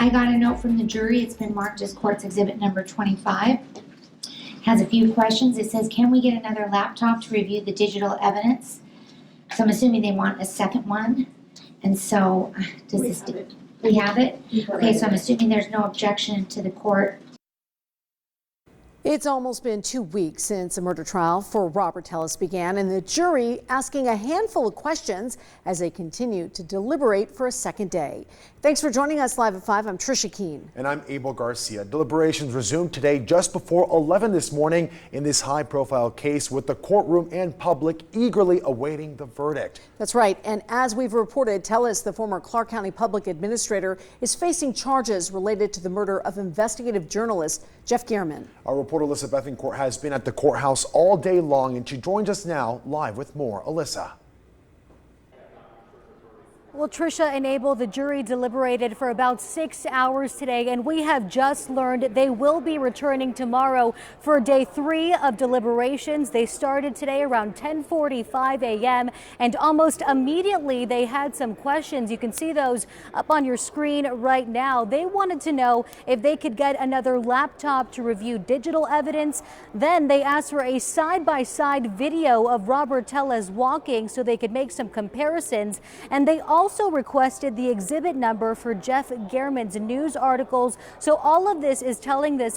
I got a note from the jury. It's been marked as court's exhibit number 25. Has a few questions. It says, can we get another laptop to review the digital evidence? So I'm assuming they want a second one. And so, we have it? Okay, so I'm assuming there's no objection to the court. It's almost been 2 weeks since a murder trial for Robert Tellis began, and the jury asking a handful of questions as they continue to deliberate for a second day. Thanks for joining us live at 5. I'm Trisha Keene. And I'm Abel Garcia. Deliberations resumed today just before 11 this morning in this high-profile case, with the courtroom and public eagerly awaiting the verdict. That's right. And as we've reported, Tellis, the former Clark County public administrator, is facing charges related to the murder of investigative journalist Jeff Gehrman. Our reporter Alyssa Bethencourt has been at the courthouse all day long, and she joins us now live with more. Alyssa. Well, Trisha and Abel, the jury deliberated for about 6 hours today, and we have just learned they will be returning tomorrow for day 3 of deliberations. They started today around 10:45 a.m. and almost immediately they had some questions. You can see those up on your screen right now. They wanted to know if they could get another laptop to review digital evidence. Then they asked for a side-by-side video of Robert Tellis walking so they could make some comparisons, and they also requested the exhibit number for Jeff Gehrman's news articles. So all of this is telling us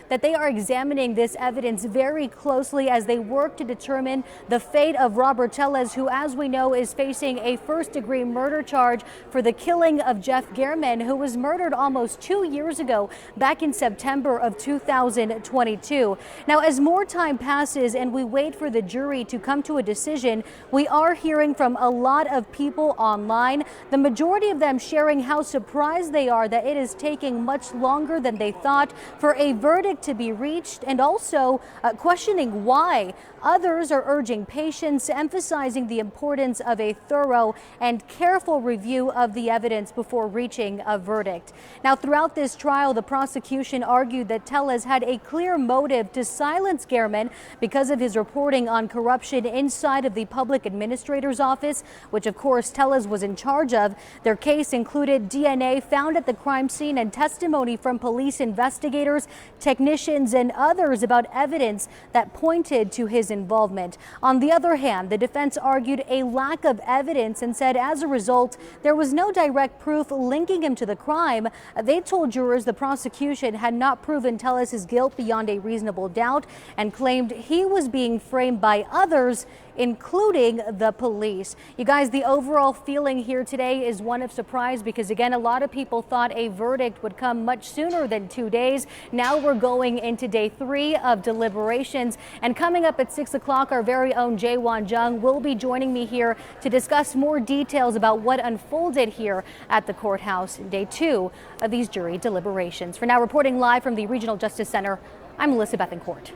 that they are examining this evidence very closely as they work to determine the fate of Robert Tellis, who, as we know, is facing a first-degree murder charge for the killing of Jeff Gehrman, who was murdered almost 2 years ago, back in September of 2022. Now, as more time passes and we wait for the jury to come to a decision, we are hearing from a lot of people online, the majority of them sharing how surprised they are that it is taking much longer than they thought for a verdict to be reached, and also questioning why. Others are urging patience, emphasizing the importance of a thorough and careful review of the evidence before reaching a verdict. Now, throughout this trial, the prosecution argued that Tellis had a clear motive to silence Gehrman because of his reporting on corruption inside of the public administrator's office, which of course Tellis was in charge of. Their case included DNA found at the crime scene and testimony from police investigators, technicians, and others about evidence that pointed to his involvement. On the other hand, the defense argued a lack of evidence and said as a result, there was no direct proof linking him to the crime. They told jurors the prosecution had not proven Tellis' guilt beyond a reasonable doubt and claimed he was being framed by others, including the police. You guys, the overall feeling here today is one of surprise because, again, a lot of people thought a verdict would come much sooner than 2 days. Now we're going into day 3 of deliberations, and coming up at 6 o'clock, our very own Jaewon Jung will be joining me here to discuss more details about what unfolded here at the courthouse in day 2 of these jury deliberations. For now, reporting live from the Regional Justice Center, I'm Alyssa Bethencourt.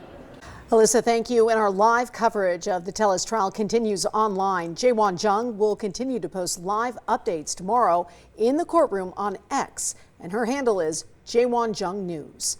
Alyssa, thank you. And our live coverage of the Tellis trial continues online. Jaewon Jung will continue to post live updates tomorrow in the courtroom on X, and her handle is Jaewon Jung News.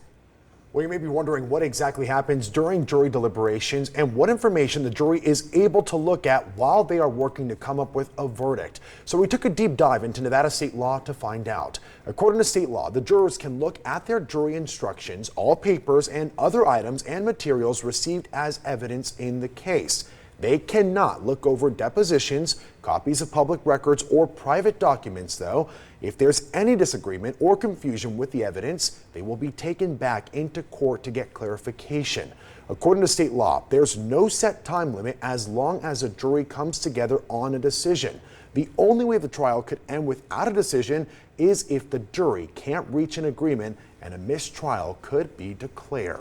Well, you may be wondering what exactly happens during jury deliberations and what information the jury is able to look at while they are working to come up with a verdict. So we took a deep dive into Nevada state law to find out. According to state law, the jurors can look at their jury instructions, all papers and other items and materials received as evidence in the case. They cannot look over depositions, copies of public records, or private documents, though. If there's any disagreement or confusion with the evidence, they will be taken back into court to get clarification. According to state law, there's no set time limit as long as a jury comes together on a decision. The only way the trial could end without a decision is if the jury can't reach an agreement and a mistrial could be declared.